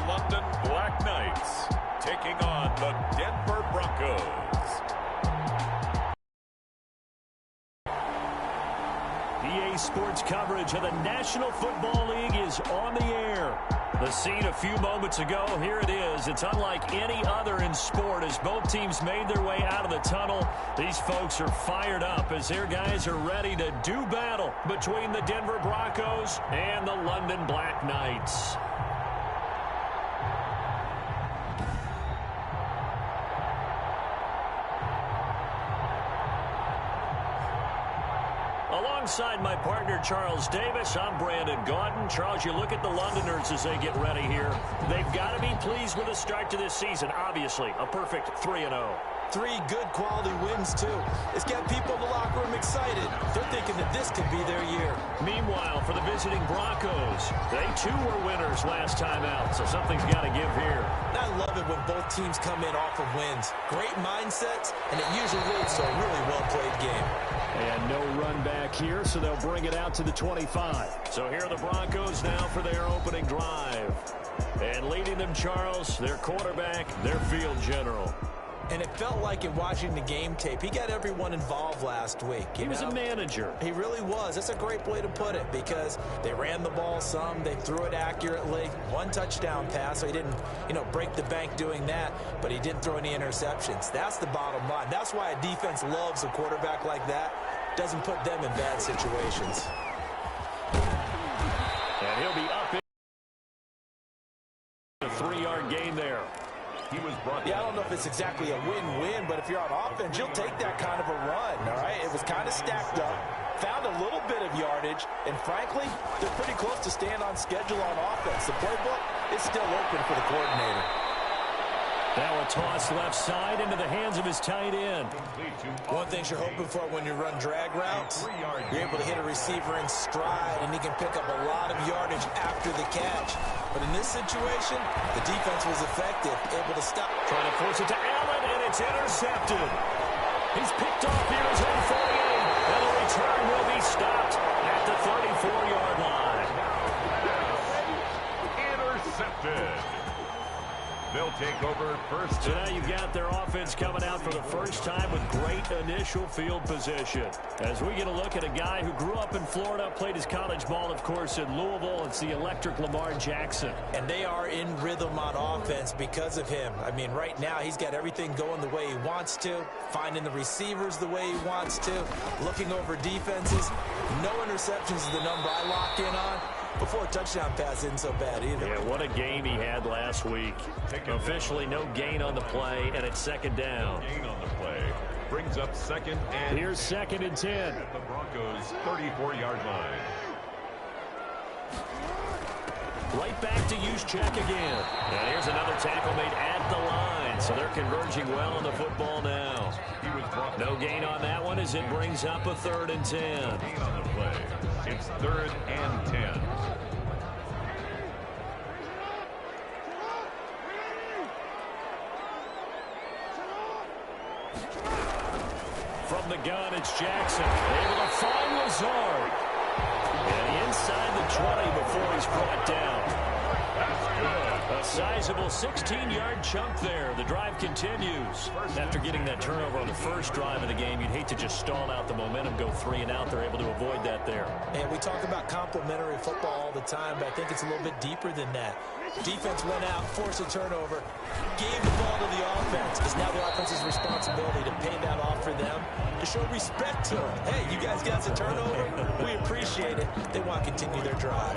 London Black Knights taking on the Denver Broncos. EA Sports coverage of the National Football League is on the air. The scene a few moments ago, here it is. It's unlike any other in sport as both teams made their way out of the tunnel. These folks are fired up as their guys are ready to do battle between the Denver Broncos and the London Black Knights. Alongside my partner, Charles Davis, I'm Brandon Gaudin. Charles, you look at the Londoners as they get ready here. They've got to be pleased with the start to this season. Obviously, a perfect 3-0. 3 good quality wins, too. It's got people in the locker room excited. They're thinking that this could be their year. Meanwhile, for the visiting Broncos, they too were winners last time out, so something's got to give here. I love it when both teams come in off of wins. Great mindsets, and it usually leads to a really well-played game. And no run back here, so they'll bring it out to the 25. So here are the Broncos now for their opening drive. And leading them, Charles, their quarterback, their field general. And it felt like in watching the game tape, he got everyone involved last week. He was a manager. He really was. That's a great way to put it because they ran the ball some. They threw it accurately. 1 touchdown pass, so he didn't, break the bank doing that, but he didn't throw any interceptions. That's the bottom line. That's why a defense loves a quarterback like that. Doesn't put them in bad situations. And he'll be up in a 3-yard gain there. Yeah, I don't know if it's exactly a win-win, but if you're on offense, you'll take that kind of a run, all right? It was kind of stacked up, found a little bit of yardage, and frankly, they're pretty close to staying on schedule on offense. The playbook is still open for the coordinator. Now a toss left side into the hands of his tight end. One thing you're hoping for when you run drag routes, you're able to hit a receiver in stride, and he can pick up a lot of yardage after the catch. But in this situation, the defense was effective, able to stop. Trying to force it to Allen, and it's intercepted. He's picked off here his own 48, and the return will be stopped at the 34-yard line. Intercepted. They'll take over first. So now you've got their offense coming out for the first time with great initial field position. As we get a look at a guy who grew up in Florida, played his college ball, of course, in Louisville. It's the electric Lamar Jackson. And they are in rhythm on offense because of him. I mean, right now he's got everything going the way he wants to, finding the receivers the way he wants to, looking over defenses. No interceptions is the number I lock in on. Before a touchdown pass isn't so bad either. Yeah, what a game he had last week. Officially no gain on the play, and it's second down. Gain on the play brings up second and... Here's 2nd and 10. At the Broncos' 34-yard line. Right back to use check again. And here's another tackle made at the line. So they're converging well on the football now. No gain on that one as it brings up a 3rd and 10. Gain on the play. It's 3rd and 10. From the gun, it's Jackson. Able to find Lazard. And inside the 20 before he's brought down. That's good. A sizable 16-yard chunk there. The drive continues. After getting that turnover on the first drive of the game, you'd hate to just stall out the momentum, go 3 and out. They're able to avoid that there. And we talk about complementary football all the time, but I think it's a little bit deeper than that. Defense went out, forced a turnover, gave the ball to the offense. It's now the offense's responsibility to pay that off for them, to show respect to them. Hey, you guys got the turnover? We appreciate it. They want to continue their drive.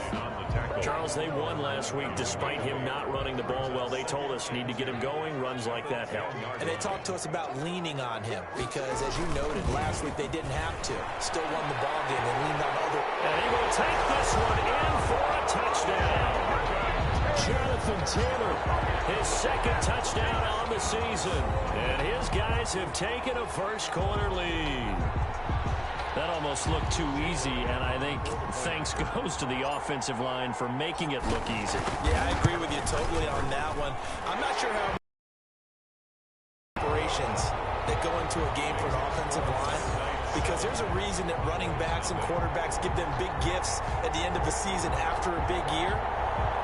Charles, they won last week despite him not running the ball well. They told us need to get him going. Runs like that help. And they talked to us about leaning on him because, as you noted, last week they didn't have to. Still won the ball game. They leaned on other. And he will take this one in for a touchdown. Jonathan Taylor, his 2nd touchdown on the season. And his guys have taken a first-quarter lead. That almost looked too easy, and I think thanks goes to the offensive line for making it look easy. Yeah, I agree with you totally on that one. I'm not sure how operations that go into a game for an offensive line, because there's a reason that running backs and quarterbacks give them big gifts at the end of the season after a big year.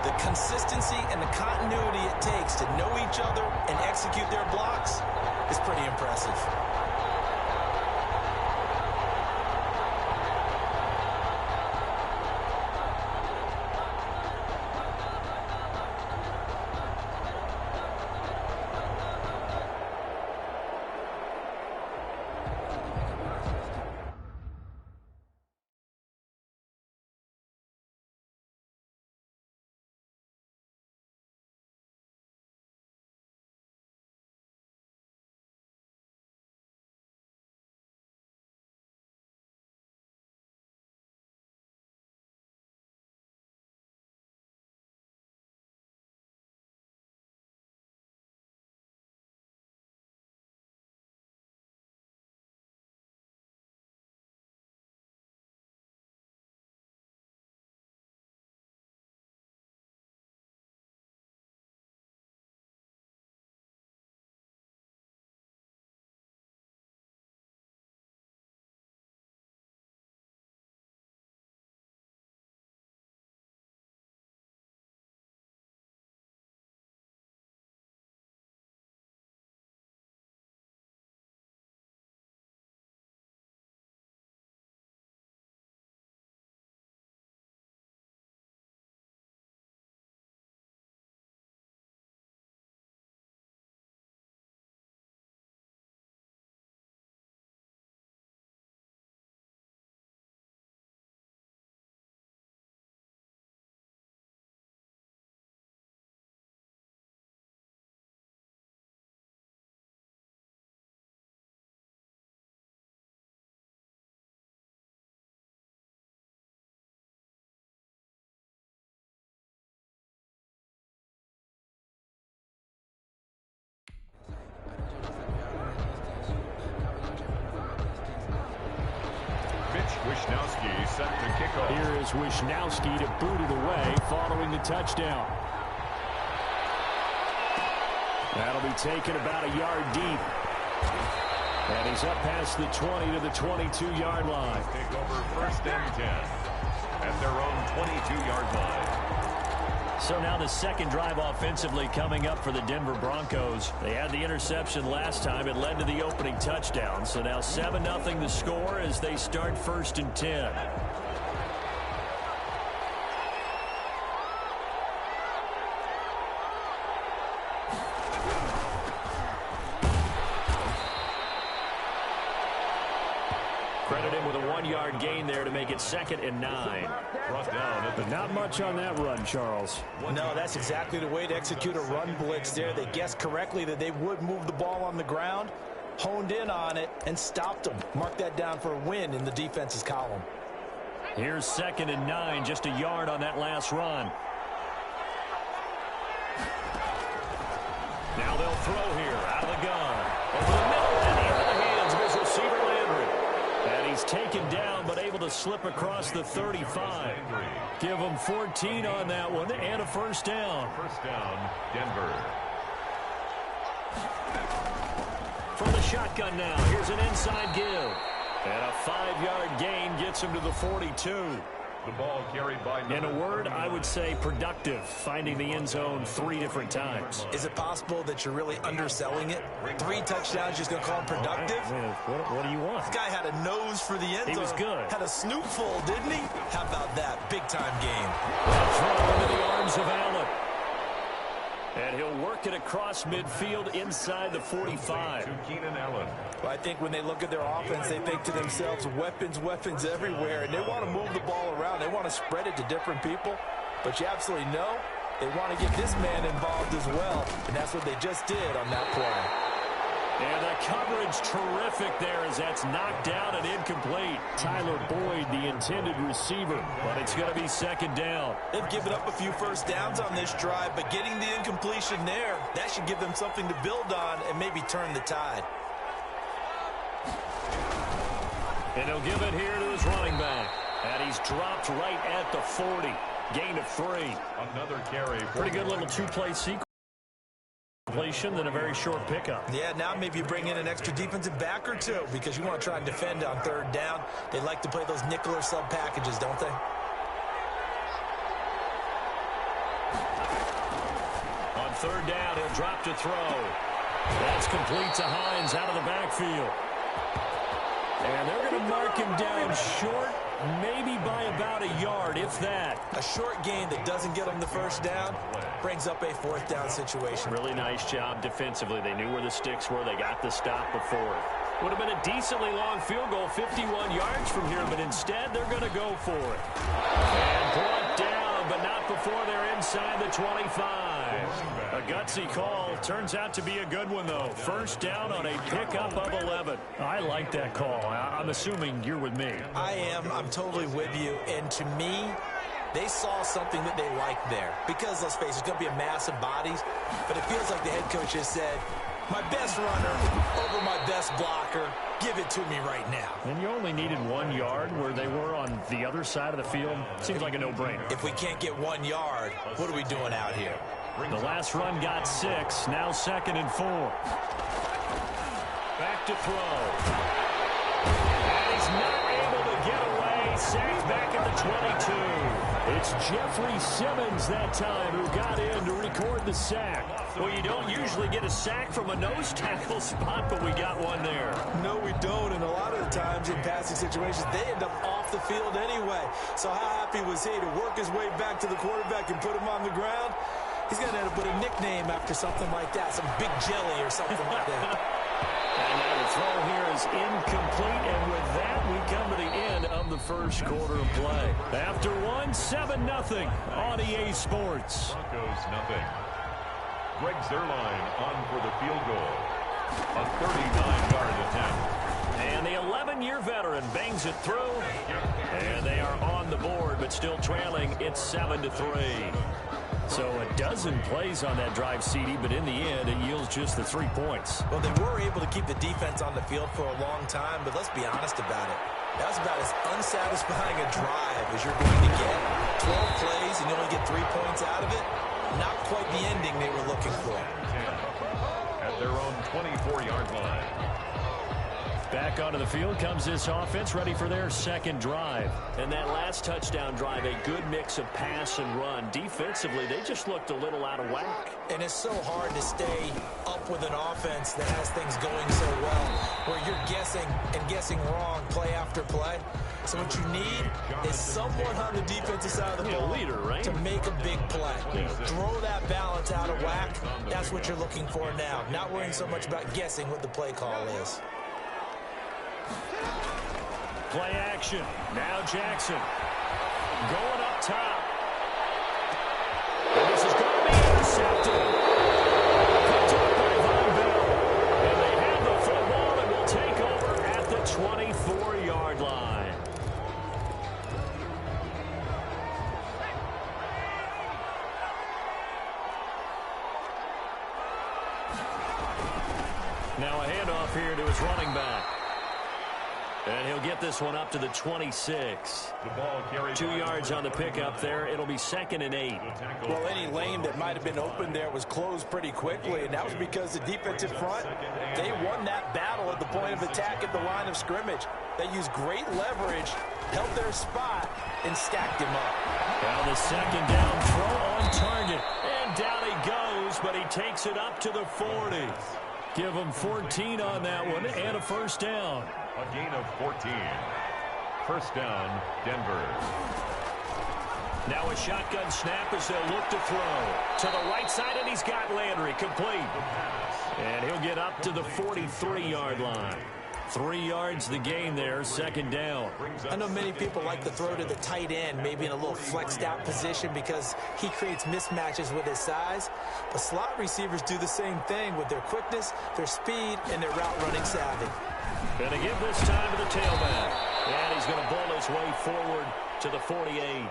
The consistency and the continuity it takes to know each other and execute their blocks is pretty impressive. Wishnowski set to kick off. Here is Wishnowski to boot it away following the touchdown. That'll be taken about a yard deep. And he's up past the 20 to the 22-yard line. Take over 1st and 10 at their own 22-yard line. So now the second drive offensively coming up for the Denver Broncos. They had the interception last time. It led to the opening touchdown. So now 7-0 the score as they start 1st and 10. Credit him with a 1-yard gain there to make it 2nd and 9. Brought down at the But not much on that run, Charles. No, that's exactly the way to execute a run blitz there. They guessed correctly that they would move the ball on the ground, honed in on it, and stopped them. Mark that down for a win in the defense's column. Here's 2nd and 9, just a yard on that last run. Now they'll throw here out of the gun. Over the middle and into the hands of his receiver Landry. And he's taken down but able to slip across the 35. Give him 14 on that one and a 1st down. 1st down, Denver. From the shotgun now, here's an inside give. And a 5-yard gain gets him to the 42. The ball carried by In a word, I would say productive, finding the end zone 3 different times. Is it possible that you're really underselling it? 3 touchdowns, just going to call him productive? What do you want? This guy had a nose for the end zone. He was good. Had a snootful, didn't he? How about that? Big-time game. Throw into the arms of Allen. And he'll work it across midfield inside the 45. To Keenan Allen. Well, I think when they look at their offense, they think to themselves, weapons, weapons everywhere. And they want to move the ball around. They want to spread it to different people. But you absolutely know they want to get this man involved as well. And that's what they just did on that play. And the coverage terrific there as that's knocked down and incomplete. Tyler Boyd, the intended receiver, but it's going to be 2nd down. They've given up a few 1st downs on this drive, but getting the incompletion there, that should give them something to build on and maybe turn the tide. And he'll give it here to his running back. And he's dropped right at the 40. Gain of 3. Another carry. Pretty good little 2-play sequence. Than a very short pickup. Yeah, now maybe you bring in an extra defensive back or two because you want to try and defend on 3rd down. They like to play those nickel or sub packages, don't they? third down. He'll drop to throw. That's complete to Hines out of the backfield. And they're going to mark him down short, maybe by about a yard, if that. A short gain that doesn't get him the first down brings up a fourth down situation. Really nice job defensively. They knew where the sticks were. They got the stop before it. Would have been a decently long field goal, 51 yards from here, but instead they're going to go for it. And brought down, but not before they're inside the 25. A gutsy call. Turns out to be a good one, though. First down on a pickup of 11. I like that call. I'm assuming you're with me. I am. I'm totally with you. And to me, they saw something that they liked there. Because, let's face it, it's going to be a mass of bodies. But it feels like the head coach has said, my best runner over my best blocker, give it to me right now. And you only needed 1 yard where they were on the other side of the field. Seems like a no-brainer. If we can't get 1 yard, what are we doing out here? The last run got 6. Now 2nd and 4. Back to throw. And he's not able to get away. Sacked back at the 22. It's Jeffrey Simmons that time who got in to record the sack. Well, you don't usually get a sack from a nose tackle spot, but we got one there. No, we don't, and a lot of the times in passing situations, they end up off the field anyway. So how happy was he to work his way back to the quarterback and put him on the ground? He's going to end up with a nickname after something like that, some Big Jelly or something like that. And now the throw here is incomplete, and with that, we come to the end of the first quarter of play. After one, 7-0 on EA Sports. Broncos nothing. Greg Zerline on for the field goal. A 39-yard attempt. And the 11-year veteran bangs it through. And they are on the board, but still trailing. It's 7-3. So a dozen plays on that drive, CD, but in the end, it yields just the 3 points. Well, they were able to keep the defense on the field for a long time, but let's be honest about it. That was about as unsatisfying a drive as you're going to get. 12 plays and you only get 3 points out of it. Not quite the ending they were looking for. At their own 24-yard line. Back onto the field comes this offense, ready for their second drive. And that last touchdown drive, a good mix of pass and run. Defensively, they just looked a little out of whack. And it's so hard to stay up with an offense that has things going so well, where you're guessing and guessing wrong play after play. So what you need is someone on the defensive side of the ball leader, right? to make a big play. Throw that balance out of whack. That's what you're looking for now. Not worrying so much about guessing what the play call is. Play action. Now Jackson. Going up top. And this is going to be intercepted. Picked up by Von Bell. And they have the football and will take over at the 24-yard line. Now a handoff here to his running back. And he'll get this one up to the 26. 2 yards on the pickup there. It'll be 2nd and 8. Well, any lane that might have been open there was closed pretty quickly, and that was because the defensive front, they won that battle at the point of attack at the line of scrimmage. They used great leverage, held their spot, and stacked him up. Now the second down throw on target. And down he goes, but he takes it up to the 40. Give him 14 on that one and a first down. A gain of 14. First down, Denver. Now a shotgun snap as they'll look to throw. To the right side, and he's got Landry complete. And he'll get up to the 43-yard line. 3 yards the gain there, second down. I know many people like to throw to the tight end, maybe in a little flexed out position because he creates mismatches with his size. But slot receivers do the same thing with their quickness, their speed, and their route running savvy. Gonna give this time to the tailback. And he's gonna bowl his way forward to the 48.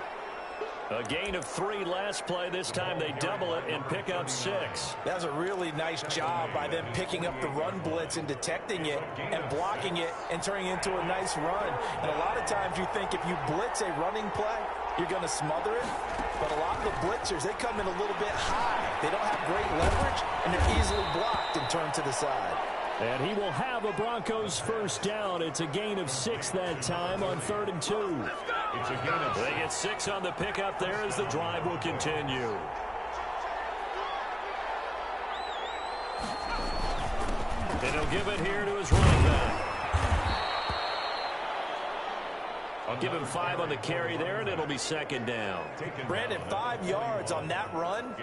A gain of 3 last play. This time they double it and pick up 6. That was a really nice job by them picking up the run blitz and detecting it and blocking it and turning it into a nice run. And a lot of times you think if you blitz a running play, you're going to smother it. But a lot of the blitzers, they come in a little bit high. They don't have great leverage, and they're easily blocked and turned to the side. And he will have a Broncos first down. It's a gain of 6 that time on 3rd and 2. It's a gain of 6. They get 6 on the pickup there as the drive will continue. And he'll give it here to his running back. I'll give him 5 on the carry there, and it'll be second down. Brandon, 5 yards on that run.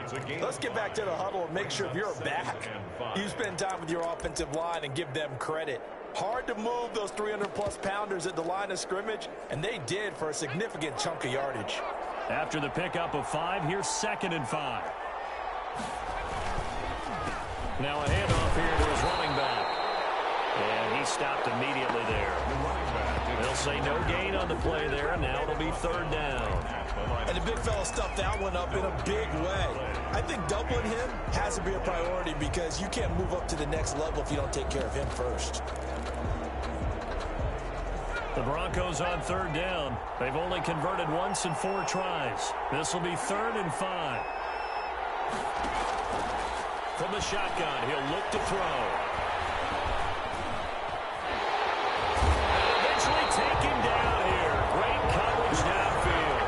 Let's get back to the huddle and make sure if you're back, you spend time with your offensive line and give them credit. Hard to move those 300-plus pounders at the line of scrimmage, and they did for a significant chunk of yardage. After the pickup of 5, here's 2nd and 5. Now a handoff here to his running back. And he stopped immediately there. They'll say no gain on the play there, and now it'll be 3rd down. And the big fella stuffed that one up in a big way. I think doubling him has to be a priority because you can't move up to the next level if you don't take care of him first. The Broncos on 3rd down. They've only converted once in 4 tries. This will be 3rd and 5. From the shotgun, he'll look to throw. Taken down here. Great coverage downfield.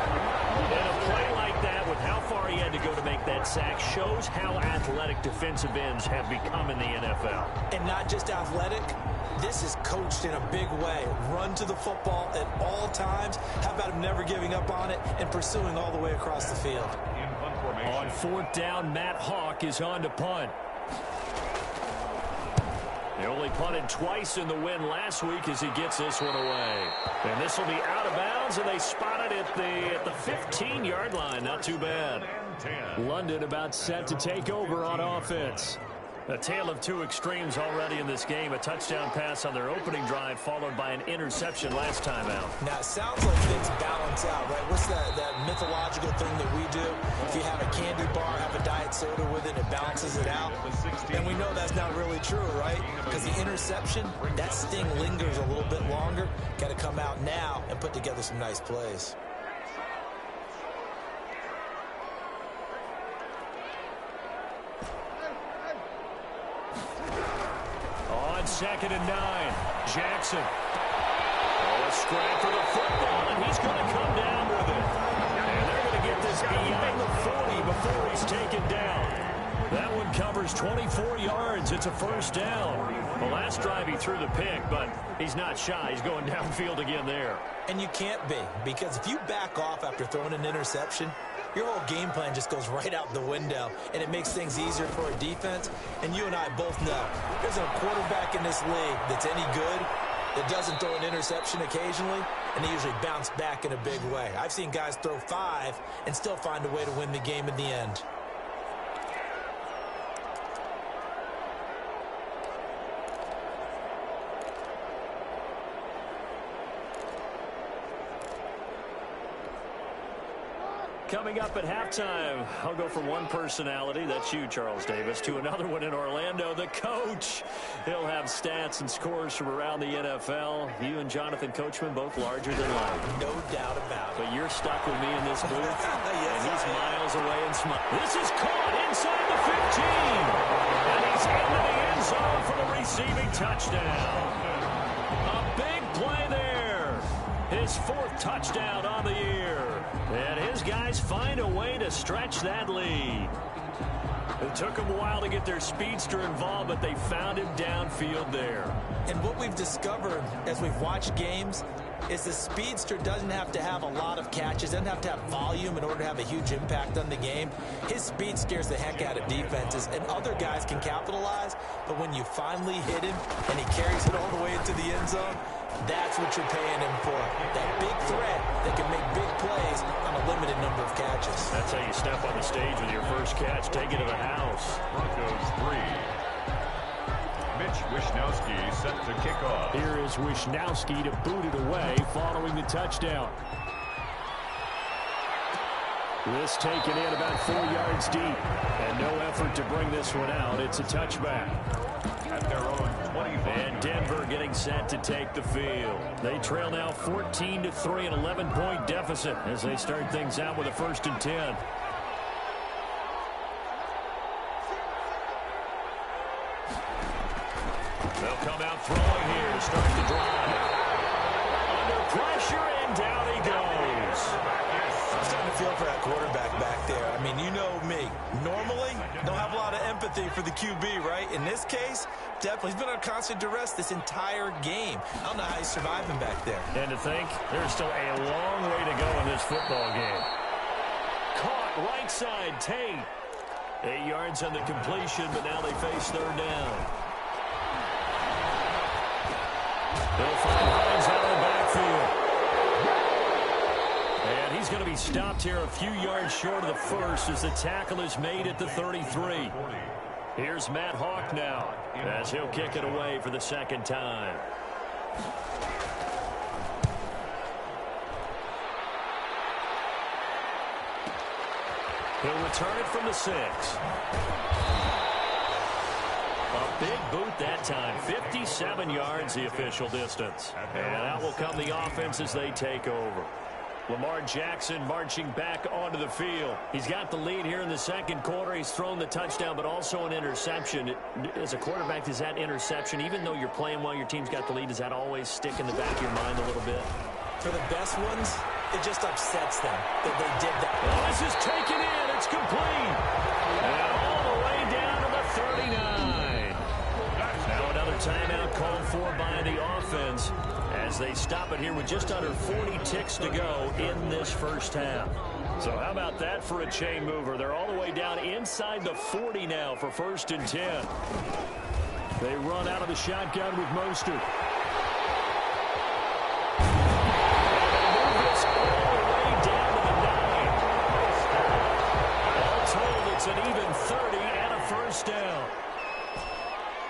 And a play like that with how far he had to go to make that sack shows how athletic defensive ends have become in the NFL. And not just athletic, this is coached in a big way. Run to the football at all times. How about him never giving up on it and pursuing all the way across the field? On 4th down, Matt Hawk is on to punt. They only punted twice in the win last week as he gets this one away. And this will be out of bounds, and they spot it at the 15-yard line. Not too bad. London about set to take over on offense. A tale of 2 extremes already in this game. A touchdown pass on their opening drive followed by an interception last time out. Now, it sounds like things balance out, right? What's that mythological thing that we do? If you have a candy bar, have a diet soda with it, it balances it out. And we know that's not really true, right? Because the interception, that sting lingers a little bit longer. Got to come out now and put together some nice plays. On 2nd and 9, Jackson. Oh, a scrap for the football, and he's going to come down with it. And they're going to get this beyond the 40 before he's taken down. That one covers 24 yards. It's a 1st down. The last drive he threw the pick, but he's not shy. He's going downfield again there. And you can't be, because if you back off after throwing an interception, your whole game plan just goes right out the window, and it makes things easier for a defense. And you and I both know there's a quarterback in this league that's any good that doesn't throw an interception occasionally, and they usually bounce back in a big way. I've seen guys throw 5 and still find a way to win the game in the end. Coming up at halftime, I'll go from one personality, that's you, Charles Davis, to another one in Orlando, the coach. He'll have stats and scores from around the NFL. You and Jonathan Coachman, both larger than life. No doubt about it. But you're stuck with me in this booth, Yes, and he's miles away and smart. This is caught inside the 15, and he's into the end zone for the receiving touchdown. A big play there. His 4th touchdown on the year. And his guys find a way to stretch that lead. It took them a while to get their speedster involved, but they found him downfield there. And what we've discovered as we've watched games is the speedster doesn't have to have a lot of catches, doesn't have to have volume in order to have a huge impact on the game. His speed scares the heck out of defenses, and other guys can capitalize, but when you finally hit him and he carries it all the way into the end zone, that's what you're paying him for. That big threat that can make big plays on a limited number of catches. That's how you step on the stage with your first catch. Take it to the house. Broncos 3. Mitch Wishnowsky set to kick off. Here is Wishnowsky to boot it away following the touchdown. This taken in about 4 yards deep. And no effort to bring this one out. It's a touchback. At their own 25. And Denver getting set to take the field. They trail now 14-3, an 11-point deficit as they start things out with a 1st and 10. They'll come out throwing here to start the drive. Under pressure, and down he goes. I'm starting to feel for that quarterback back there. I mean, you know me. Normally, don't have a lot of empathy for the QB, right? In this case, definitely. He's been under constant duress this entire game. I don't know how he's surviving back there. And to think, there's still a long way to go in this football game. Caught right side, Tate. 8 yards on the completion, but now they face third down. They'll find Hines out of the backfield. And he's going to be stopped here a few yards short of the first as the tackle is made at the 33. Here's Matt Hawk now as he'll kick it away for the second time. He'll return it from the 6. A big boot that time. 57 yards the official distance. And out will come the offense as they take over. Lamar Jackson marching back onto the field. He's got the lead here in the second quarter. He's thrown the touchdown, but also an interception. As a quarterback, does that interception, even though you're playing while your team's got the lead, does that always stick in the back of your mind a little bit? For the best ones, it just upsets them that they did that. Well, this is taken in. It's complete. And all the way down to the 39. Now another timeout called for by the offense as they stop it here with just under 40 ticks to go in this first half. So how about that for a chain mover? They're all the way down inside the 40 now for 1st and 10. They run out of the shotgun with Mostert. It's an even 30 and a first down.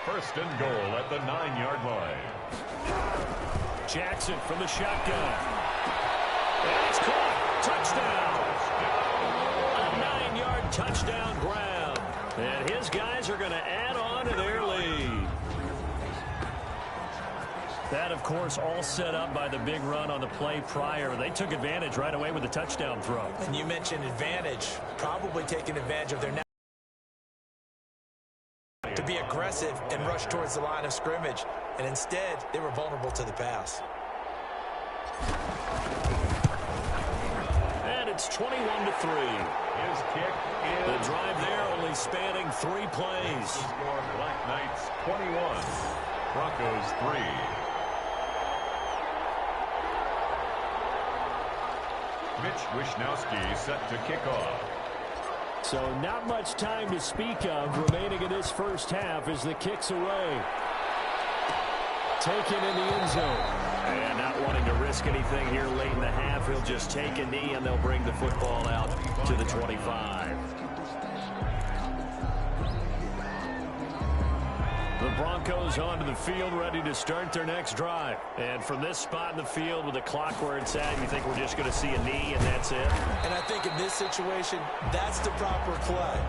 1st and goal at the 9-yard line. Jackson from the shotgun. And it's caught. Touchdown. A 9-yard touchdown grab. And his guys are going to add on to their lead. That, of course, all set up by the big run on the play prior. They took advantage right away with the touchdown throw. And you mentioned advantage. Probably taking advantage of their now to be aggressive and rush towards the line of scrimmage. And instead, they were vulnerable to the pass. And it's 21-3. His kick is the drive there only spanning 3 plays. Score Black Knights 21, Broncos 3. Mitch Wishnowsky set to kick off. So not much time to speak of remaining in this first half as the kick's away. Taken in the end zone. And not wanting to risk anything here late in the half, he'll just take a knee and they'll bring the football out to the 25. The Broncos onto the field, ready to start their next drive. And from this spot in the field with the clock where it's at, you think we're just going to see a knee and that's it? And I think in this situation, that's the proper play.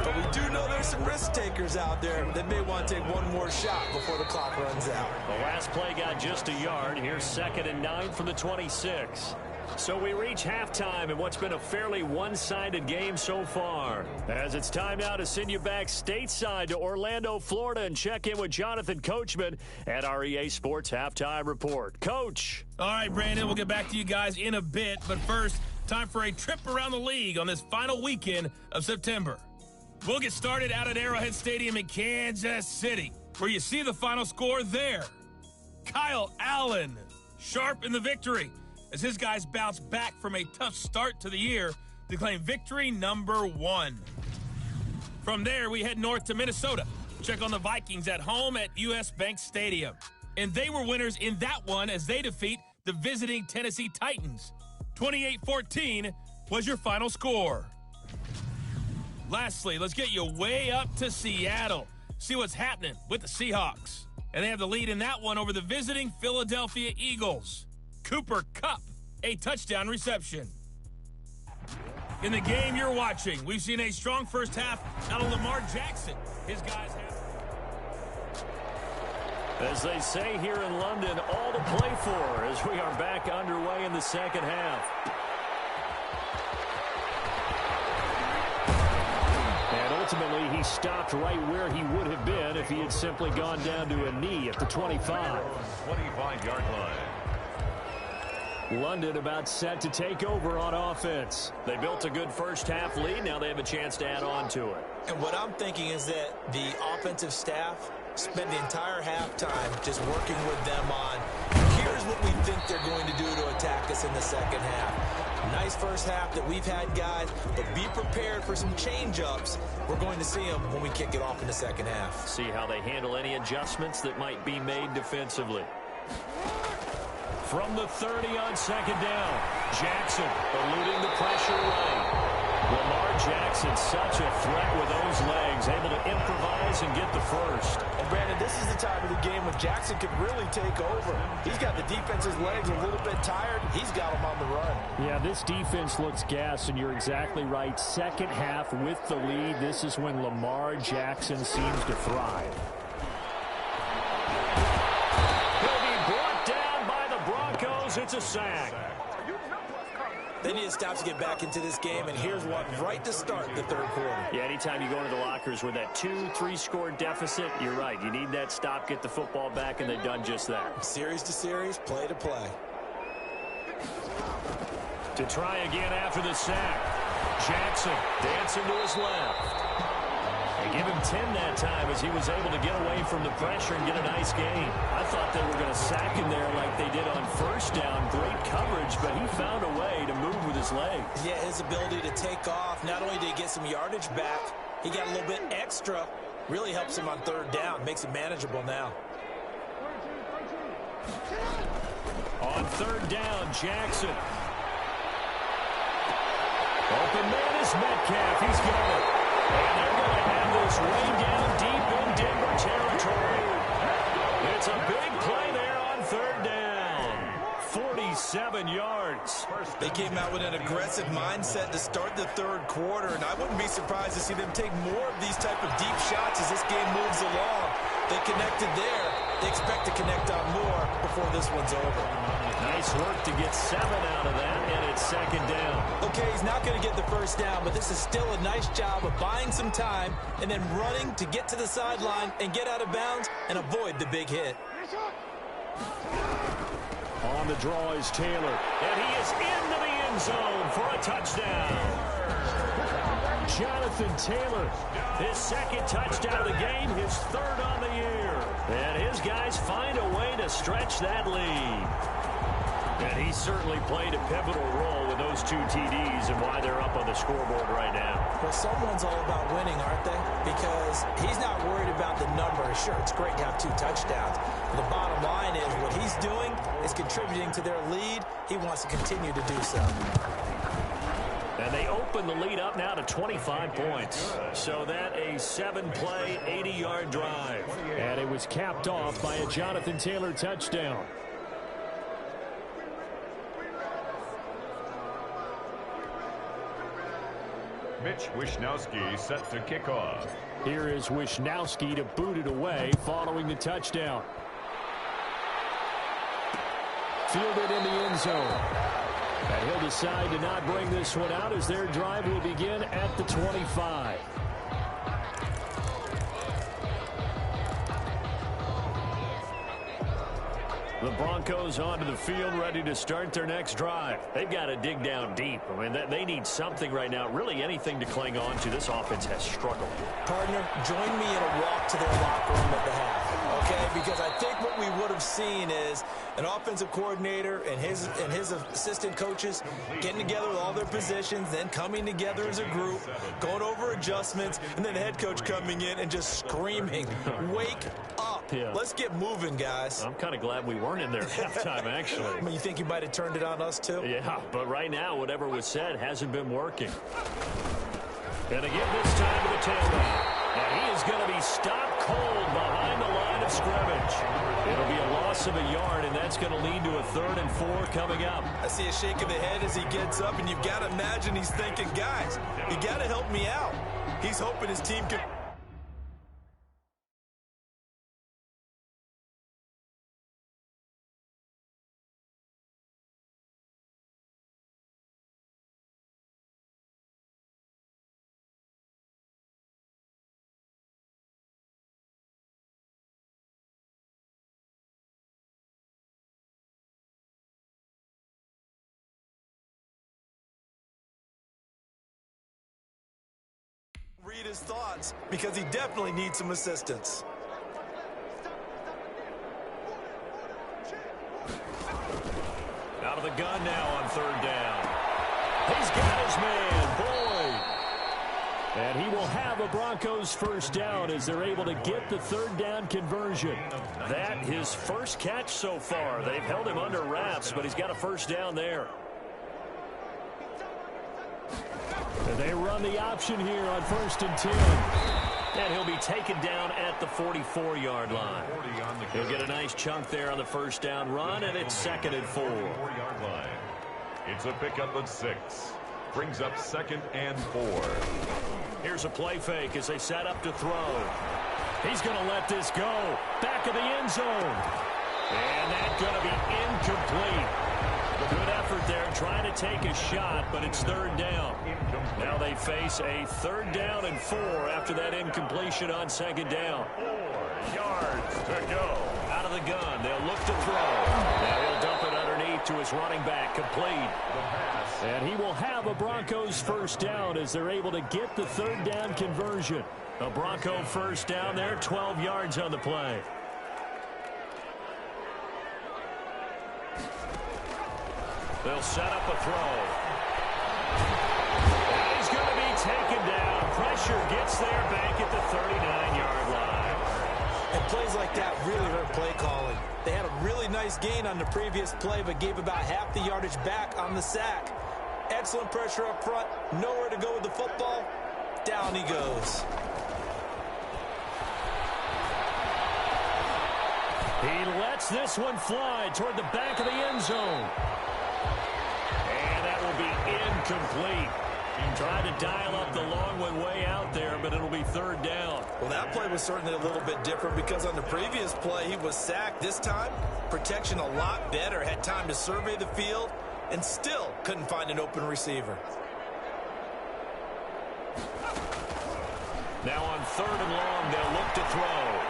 But we do know there's some risk takers out there that may want to take one more shot before the clock runs out. The last play got just a yard. Here's 2nd and 9 from the 26. So we reach halftime in what's been a fairly one-sided game so far. As it's time now to send you back stateside to Orlando, Florida, and check in with Jonathan Coachman at our EA Sports Halftime Report. Coach. All right, Brandon, we'll get back to you guys in a bit. But first, time for a trip around the league on this final weekend of September. We'll get started out at Arrowhead Stadium in Kansas City, where you see the final score there. Kyle Allen, sharp in the victory, as his guys bounce back from a tough start to the year to claim victory number 1. From there, we head north to Minnesota. Check on the Vikings at home at US Bank Stadium. And they were winners in that one as they defeat the visiting Tennessee Titans. 28-14 was your final score. Lastly, let's get you way up to Seattle. See what's happening with the Seahawks. And they have the lead in that one over the visiting Philadelphia Eagles. Cooper Kupp, a touchdown reception. In the game you're watching, we've seen a strong first half out of Lamar Jackson. His guys have... As they say here in London, all to play for as we are back underway in the second half. And ultimately, he stopped right where he would have been if he had simply gone down to a knee at the 25. 25-yard line. London about set to take over on offense. They built a good first-half lead. Now they have a chance to add on to it. And what I'm thinking is that the offensive staff spend the entire halftime just working with them on, here's what we think they're going to do to attack us in the second half. Nice first half that we've had, guys, but be prepared for some change-ups. We're going to see them when we kick it off in the second half. See how they handle any adjustments that might be made defensively. From the 30 on second down, Jackson eluding the pressure away. Lamar Jackson, such a threat with those legs, able to improvise and get the first. And Brandon, this is the time of the game when Jackson could really take over. He's got the defense's legs a little bit tired. He's got them on the run. Yeah, this defense looks gassed, and you're exactly right. Second half with the lead, this is when Lamar Jackson seems to thrive. He'll be brought down by the Broncos. It's a sack. They need to stop to get back into this game, and here's one right to start the third quarter. Yeah, anytime you go into the lockers with that 2-3 score deficit, you're right. You need that stop, get the football back, and they've done just that. Series to series, play to play. To try again after the sack. Jackson dancing to his left. They give him 10 that time as he was able to get away from the pressure and get a nice gain. I thought they were going to sack him there like they did on first down. Great coverage, but he found a way to move with his legs. Yeah, his ability to take off. Not only did he get some yardage back, he got a little bit extra. Really helps him on third down. Makes it manageable now. On third down, Jackson. Open man is Metcalf. He's got it. And they're going to have this way down deep in Denver territory. It's a big play there on third down. 47 yards. They came out with an aggressive mindset to start the third quarter, and I wouldn't be surprised to see them take more of these type of deep shots as this game moves along. They connected there. They expect to connect on more before this one's over. Nice work to get 7 out of that, and it's second down. Okay, he's not going to get the first down, but this is still a nice job of buying some time and then running to get to the sideline and get out of bounds and avoid the big hit. On the draw is Taylor, and he is into the end zone for a touchdown. Jonathan Taylor, his second touchdown of the game, his third on the year. And his guys find a way to stretch that lead. And he certainly played a pivotal role with those 2 TDs and why they're up on the scoreboard right now. Well, someone's all about winning, aren't they? Because he's not worried about the number. Sure, it's great to have 2 touchdowns. But the bottom line is what he's doing is contributing to their lead. He wants to continue to do so. And they open the lead up now to 25 points. So that a 7-play, 80-yard drive. And it was capped off by a Jonathan Taylor touchdown. Mitch Wishnowsky set to kick off. Here is Wishnowsky to boot it away following the touchdown. Fielded in the end zone. And he'll decide to not bring this one out as their drive will begin at the 25. The Broncos onto the field, ready to start their next drive. They've got to dig down deep. I mean, they need something right now, really anything to cling on to. This offense has struggled. Partner, join me in a walk to their locker room at the half, okay? Because I think what we would have seen is an offensive coordinator and his assistant coaches getting together with all their positions, then coming together as a group, going over adjustments, and then the head coach coming in and just screaming, wake up. Yeah. Let's get moving, guys. I'm kind of glad we weren't in there at halftime, actually. I mean, you think you might have turned it on us, too? Yeah, but right now, whatever was said hasn't been working. And again, this time to the tailback. And he is going to be stopped cold behind the line of scrimmage. It'll be a loss of a yard, and that's going to lead to a 3rd and 4 coming up. I see a shake of the head as he gets up, and you've got to imagine he's thinking, guys, you got to help me out. He's hoping his team can read his thoughts because he definitely needs some assistance. Out of the gun now on third down. He's got his man, Boyd. And he will have a Broncos first down as they're able to get the third down conversion. That his first catch so far. They've held him under wraps, but he's got a first down there. And they run the option here on 1st and 10. And he'll be taken down at the 44-yard line. He'll get a nice chunk there on the first down run, and it's 2nd and 4. 4-yard line. It's a pickup of 6. Brings up 2nd and 4. Here's a play fake as they set up to throw. He's going to let this go. Back of the end zone. And that's going to be incomplete. Good effort there trying to take a shot, but it's 3rd down. Now they face a 3rd down and 4 after that incompletion on 2nd down. 4 yards to go. Out of the gun. They'll look to throw. Now he'll dump it underneath to his running back. Complete. And he will have a Broncos first down as they're able to get the 3rd down conversion. A Bronco first down there, 12 yards on the play. They'll set up a throw. And he's going to be taken down. Pressure gets there back at the 39-yard line. And plays like that really hurt play calling. They had a really nice gain on the previous play, but gave about half the yardage back on the sack. Excellent pressure up front. Nowhere to go with the football. Down he goes. He lets this one fly toward the back of the end zone. And that will be incomplete. Tried to dial up the long one way out there, but it'll be 3rd down. Well, that play was certainly a little bit different because on the previous play, he was sacked. This time, protection a lot better. Had time to survey the field and still couldn't find an open receiver. Now on 3rd and long, they'll look to throw.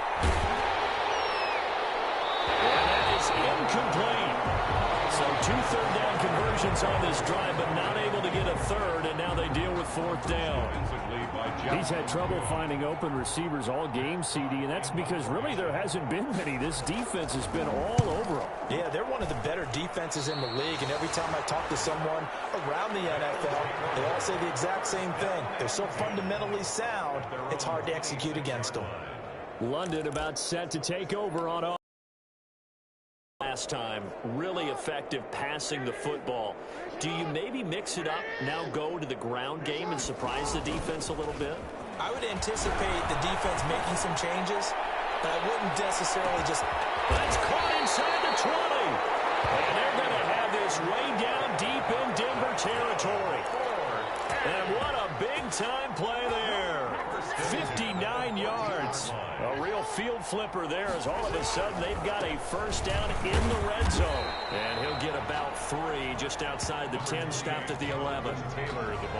And that is incomplete. So 2 3rd down conversions on this drive, but not able to get a 3rd, and now they deal with 4th down. He's had trouble finding open receivers all game, CD, and that's because really there hasn't been many. This defense has been all over them. Yeah, they're one of the better defenses in the league, and every time I talk to someone around the NFL, they all say the exact same thing. They're so fundamentally sound, it's hard to execute against them. London about set to take over on offense. Last time, really effective passing the football. Do you maybe mix it up, now go to the ground game and surprise the defense a little bit? I would anticipate the defense making some changes, but I wouldn't necessarily just... That's caught inside the 20. And they're going to have this way down deep in Denver territory. And what a big-time play there. 59 yards. A real field flipper there as all of a sudden they've got a first down in the red zone. And he'll get about 3 just outside the 10, stopped at the 11.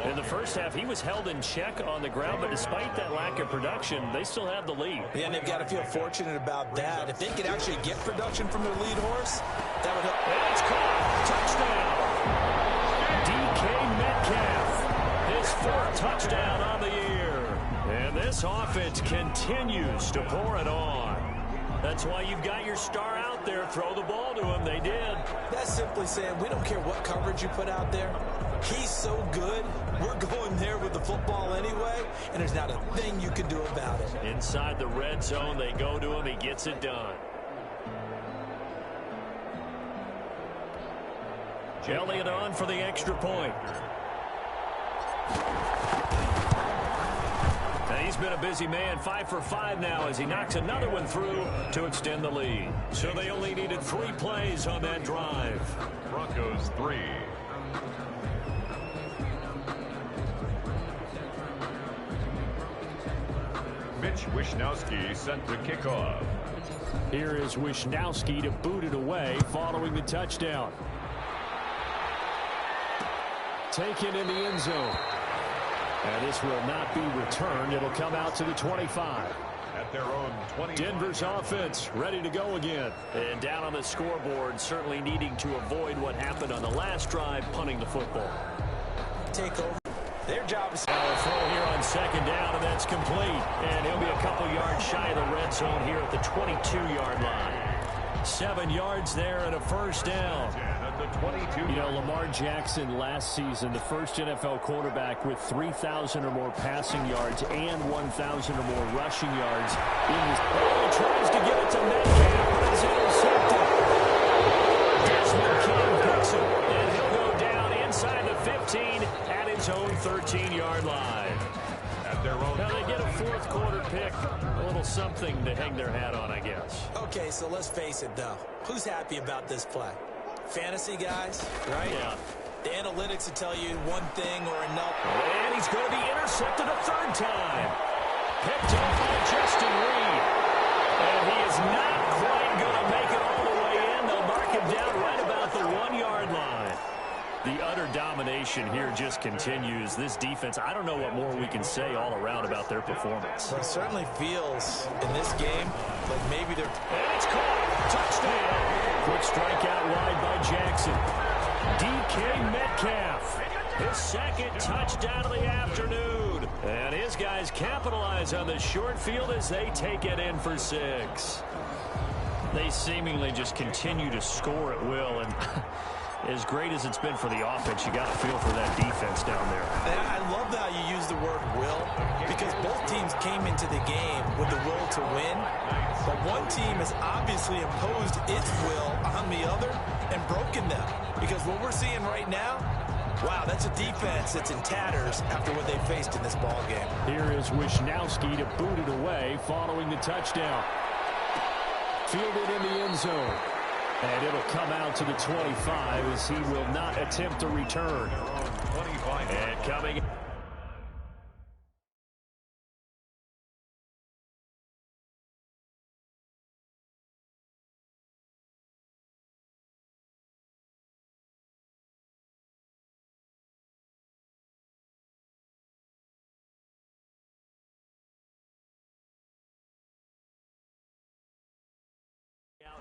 In the first half, he was held in check on the ground, but despite that lack of production, they still have the lead. Yeah, and they've got to feel fortunate about that. If they could actually get production from their lead horse, that would help. And it's caught. Touchdown. DK Metcalf. His 4th touchdown on the year. And this offense continues to pour it on. That's why you've got your star out there. Throw the ball to him. They did. That's simply saying we don't care what coverage you put out there. He's so good. We're going there with the football anyway, and there's not a thing you can do about it. Inside the red zone, they go to him. He gets it done. Elliott on for the extra point. He's been a busy man, 5 for 5 now as he knocks another one through to extend the lead. So they only needed 3 plays on that drive. Broncos 3. Mitch Wishnowsky sent to kickoff. Here is Wishnowsky to boot it away following the touchdown. Taken in the end zone. And this will not be returned. It'll come out to the 25. At their own 20. Denver's offense ready to go again. And down on the scoreboard, certainly needing to avoid what happened on the last drive, punting the football. Take over. Their job is... Now a throw here on second down, and that's couple yards shy of the red zone here at the 22-yard line. 7 yards there and a first down. You know, Lamar Jackson last season, the first NFL quarterback with 3,000 or more passing yards and 1,000 or more rushing yards. He tries to get it to Metcalf, but it's intercepted. Desmond King picks it, and he'll go down inside the 15 at his own 13-yard line. Now they get a fourth quarter pick, a little something to hang their hat on, I guess. Okay, so let's face it, though. Who's happy about this play? Fantasy guys, right? Yeah. The analytics will tell you one thing or another. And he's going to be intercepted a third time. Picked up by Justin Reed. And he is not quite going to make it all the way in. They'll mark him down right about the 1-yard line. The utter domination here just continues. This defense, I don't know what more we can say all around about their performance. Well, it certainly feels in this game like maybe they're... And it's caught. Touchdown. Quick strike out wide by Jackson. DK Metcalf. His second touchdown of the afternoon. And his guys capitalize on the short field as they take it in for 6. They seemingly just continue to score at will, and as great as it's been for the offense, you got to feel for that defense down there. And I love how you use the word will, because both teams came into the game with the will to win, but one team has obviously imposed its will on the other and broken them, because what we're seeing right now, wow, that's a defense that's in tatters after what they faced in this ball game. Here is Wisnowski to boot it away following the touchdown. Fielded in the end zone. And it'll come out to the 25 as he will not attempt a return. And coming.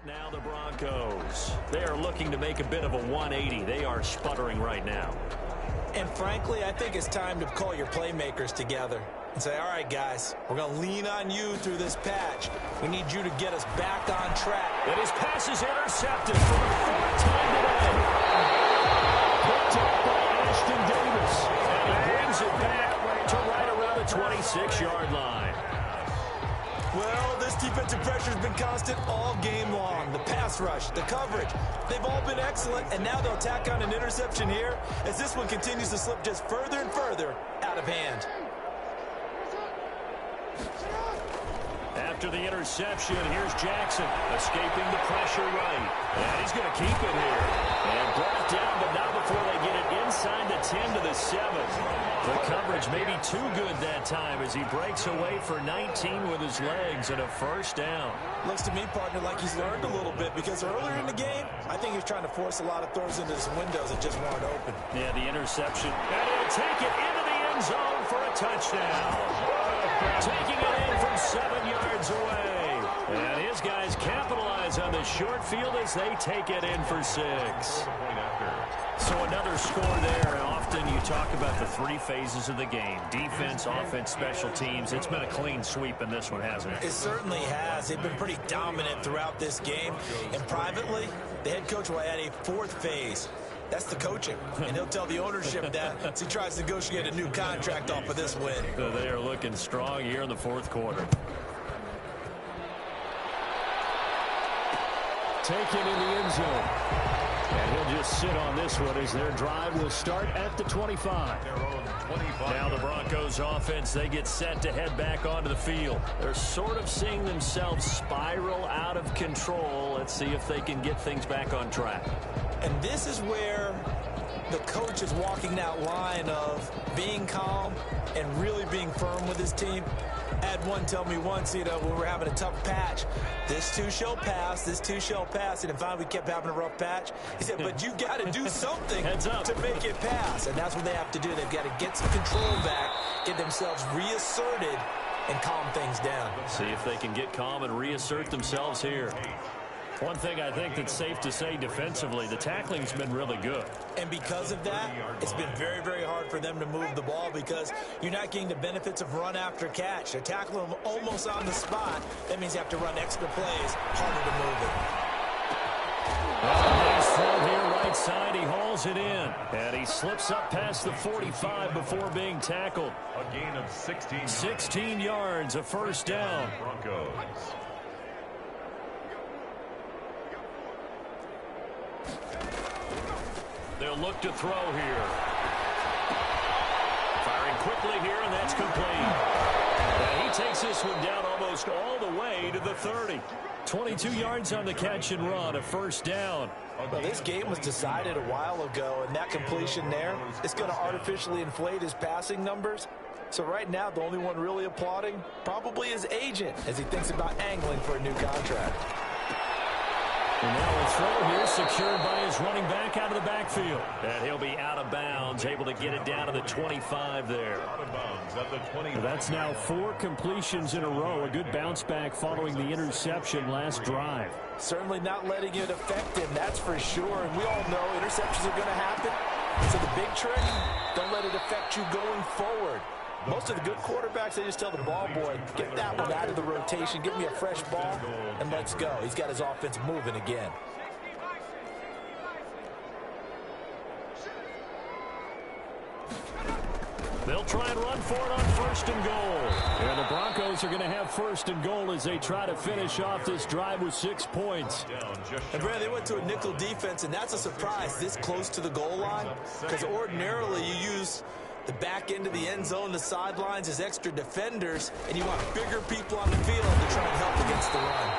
Now the Broncos. They are looking to make a bit of a 180. They are sputtering right now. And frankly, I think it's time to call your playmakers together and say, all right, guys, we're going to lean on you through this patch. We need you to get us back on track. And his pass is intercepted for the fourth time today. Picked up by Ashton Davis. And he brings it back to right around the 26-yard line. Well, this defensive pressure has been constant all game long. The pass rush, the coverage, they've all been excellent, and now they'll tack on an interception here as this one continues to slip just further and further out of hand. After the interception, here's Jackson escaping the pressure right. And he's going to keep it here. And brought down, but not before they get it inside the 10 to the 7. The coverage may be too good that time as he breaks away for 19 with his legs and a first down. Looks to me, partner, like he's learned a little bit, because earlier in the game, I think he's trying to force a lot of throws into some windows that just weren't open. Yeah, the interception. And he'll take it into the end zone for a touchdown. Taking it in from 7 yards away. And his guys capitalize on the short field as they take it in for 6. So another score there. Often you talk about the 3 phases of the game. Defense, offense, special teams. It's been a clean sweep in this one, hasn't it? It certainly has. They've been pretty dominant throughout this game. And privately, the head coach will add a 4th phase. That's the coaching. And he'll tell the ownership that as he tries to negotiate a new contract off of this win. So they are looking strong here in the 4th quarter. Taken in the end zone. And he'll just sit on this one as their drive will start at the 25. Now the Broncos offense, they get set to head back onto the field. They're sort of seeing themselves spiral out of control. Let's see if they can get things back on track. And this is where the coach is walking that line of being calm and really being firm with his team. Had one tell me once, you know, when we're having a tough patch, this too shall pass, this too shall pass. And if finally we kept having a rough patch, he said, but you got to do something to make it pass. And that's what they have to do. They've got to get some control back, get themselves reasserted, and calm things down. See if they can get calm and reassert themselves here. One thing I think that's safe to say defensively, the tackling's been really good. And because of that, it's been very, very hard for them to move the ball because you're not getting the benefits of run after catch. They're tackling them almost on the spot. That means you have to run extra plays, harder to move it. Nice throw here, right side. He hauls it in. And he slips up past the 45 before being tackled. A gain of 16. 16 yards, a first down. Broncos. They'll look to throw here. Firing quickly here, and that's complete. And he takes this one down almost all the way to the 30. 22 yards on the catch and run, a first down. Well, this game was decided a while ago, and that completion there is going to artificially inflate his passing numbers. So right now, the only one really applauding probably his agent as he thinks about angling for a new contract. And now a throw here secured by his running back out of the backfield. And he'll be out of bounds, able to get it down to the 25 there. Out of bounds at the 20. That's now 4 completions in a row. A good bounce back following the interception last drive. Certainly not letting it affect him, that's for sure. And we all know interceptions are going to happen. So the big trick, don't let it affect you going forward. Most of the good quarterbacks, they just tell the ball boy, get that one out of the rotation, give me a fresh ball, and let's go. He's got his offense moving again. They'll try and run for it on first and goal. And the Broncos are going to have first and goal as they try to finish off this drive with 6 points. And Brad, they went to a nickel defense, and that's a surprise this close to the goal line, because ordinarily you use the back end of the end zone, the sidelines as extra defenders, and you want bigger people on the field to try and help against the run.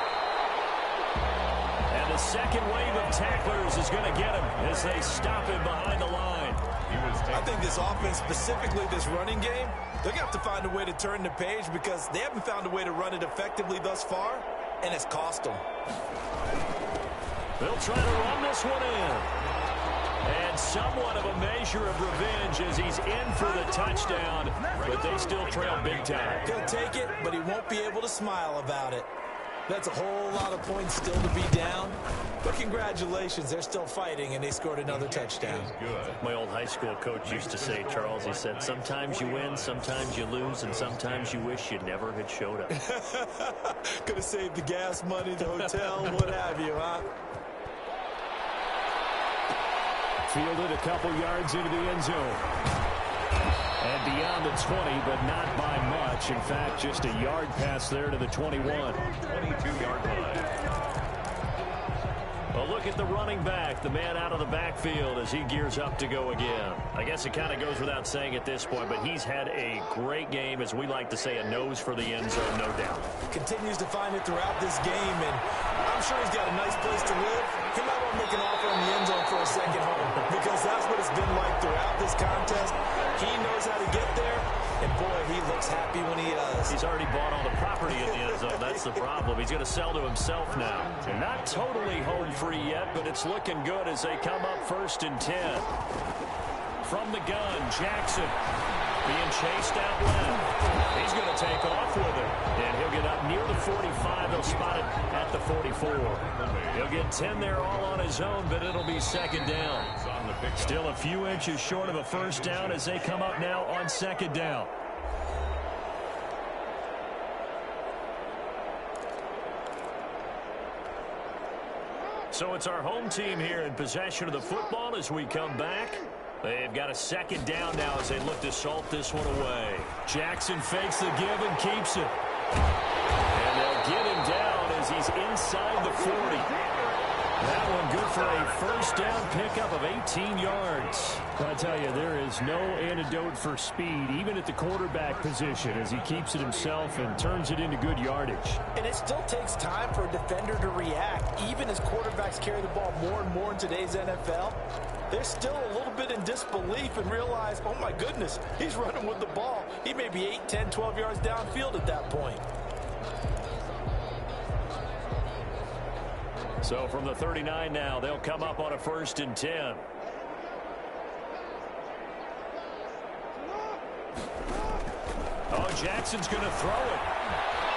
And the second wave of tacklers is going to get him as they stop him behind the line. I think this offense, specifically this running game, they're going to have to find a way to turn the page because they haven't found a way to run it effectively thus far, and it's cost them. They'll try to run this one in. And somewhat of a measure of revenge as he's in for the touchdown, but they still trail big time. He'll take it, but he won't be able to smile about it. That's a whole lot of points still to be down. But congratulations, they're still fighting, and they scored another touchdown. My old high school coach used to say, Charles, he said, sometimes you win, sometimes you lose, and sometimes you wish you never had showed up. Could have saved the gas money, the hotel, what have you, huh? Fielded a couple yards into the end zone. And beyond the 20, but not by much. In fact, just a yard pass there to the 21. 22-yard line. Well, look at the running back, the man out of the backfield as he gears up to go again. I guess it kind of goes without saying at this point, but he's had a great game, as we like to say, a nose for the end zone, no doubt. Continues to find it throughout this game, and I'm sure he's got a nice place to live. He might want to make an offer in the end zone for a second home, because that's what it's been like throughout this contest. He knows how to get there, and boy, he looks happy when he does. He's already bought all the property in the end zone. That's the problem. He's going to sell to himself now. And not totally home free yet, but it's looking good as they come up 1st and 10. From the gun, Jackson being chased out left. He's going to take off with it. And he'll get up near the 45. They'll spot it at the 44. He'll get 10 there all on his own, but it'll be second down. Still a few inches short of a first down as they come up now on second down. So it's our home team here in possession of the football as we come back. They've got a second down now as they look to salt this one away. Jackson fakes the give and keeps it. And they'll get him down as he's inside the 40. That one good for a first down pickup of 18 yards. I tell you, there is no antidote for speed, even at the quarterback position, as he keeps it himself and turns it into good yardage. And it still takes time for a defender to react. Even as quarterbacks carry the ball more and more in today's NFL, they're still a little bit in disbelief and realize, oh my goodness, he's running with the ball. He may be 8, 10, 12 yards downfield at that point. So from the 39 now, they'll come up on a 1st and 10. Oh, Jackson's going to throw it.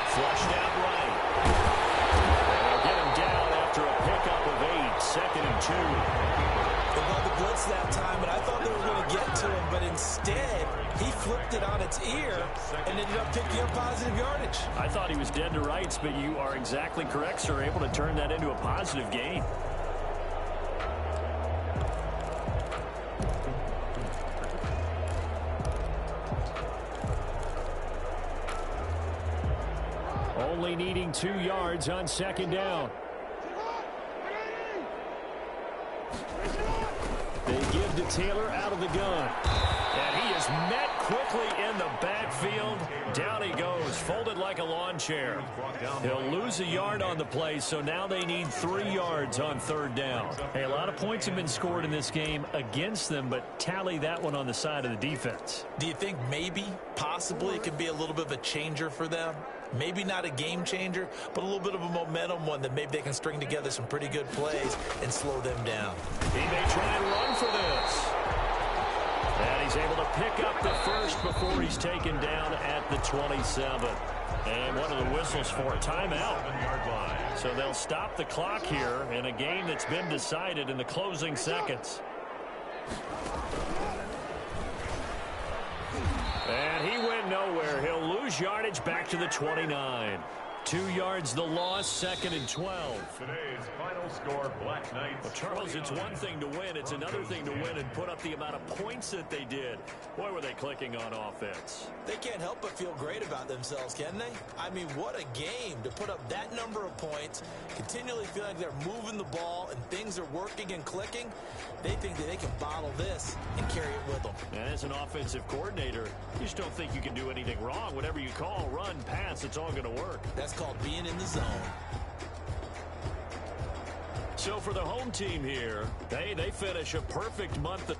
Flushed out right. They'll get him down after a 2nd and 2. They called the blitz that time, and I thought they were going to get to him, but instead, he flipped it on its ear and ended up picking up positive yardage. I thought he was dead to rights, but you are exactly correct, sir. Able to turn that into a positive gain. Only needing 2 yards on 2nd down. They give to Taylor out of the gun. And he is met quickly in the backfield. Down he goes, folded like a lawn chair. He'll lose a yard on the play, so now they need 3 yards on 3rd down. Hey, a lot of points have been scored in this game against them, but tally that one on the side of the defense. Do you think maybe, possibly, it could be a little bit of a changer for them? Maybe not a game changer, but a little bit of a momentum one that maybe they can string together some pretty good plays and slow them down. He may try and run for this. And he's able to pick up the first before he's taken down at the 27. And one of the whistles for a timeout. So they'll stop the clock here in a game that's been decided in the closing seconds. And he went nowhere. He'll lose yardage back to the 29. 2 yards the loss, 2nd and 12. Today's final score, Black Knights. Well, Charles, it's one thing to win. It's another thing to win and put up the amount of points that they did. Boy, were they clicking on offense. They can't help but feel great about themselves, can they? I mean, what a game to put up that number of points, continually feel like they're moving the ball and things are working and clicking. They think that they can bottle this and carry it with them. And as an offensive coordinator, you just don't think you can do anything wrong. Whatever you call, run, pass, it's all going to work. That's called being in the zone. So for the home team here, they finish a perfect month.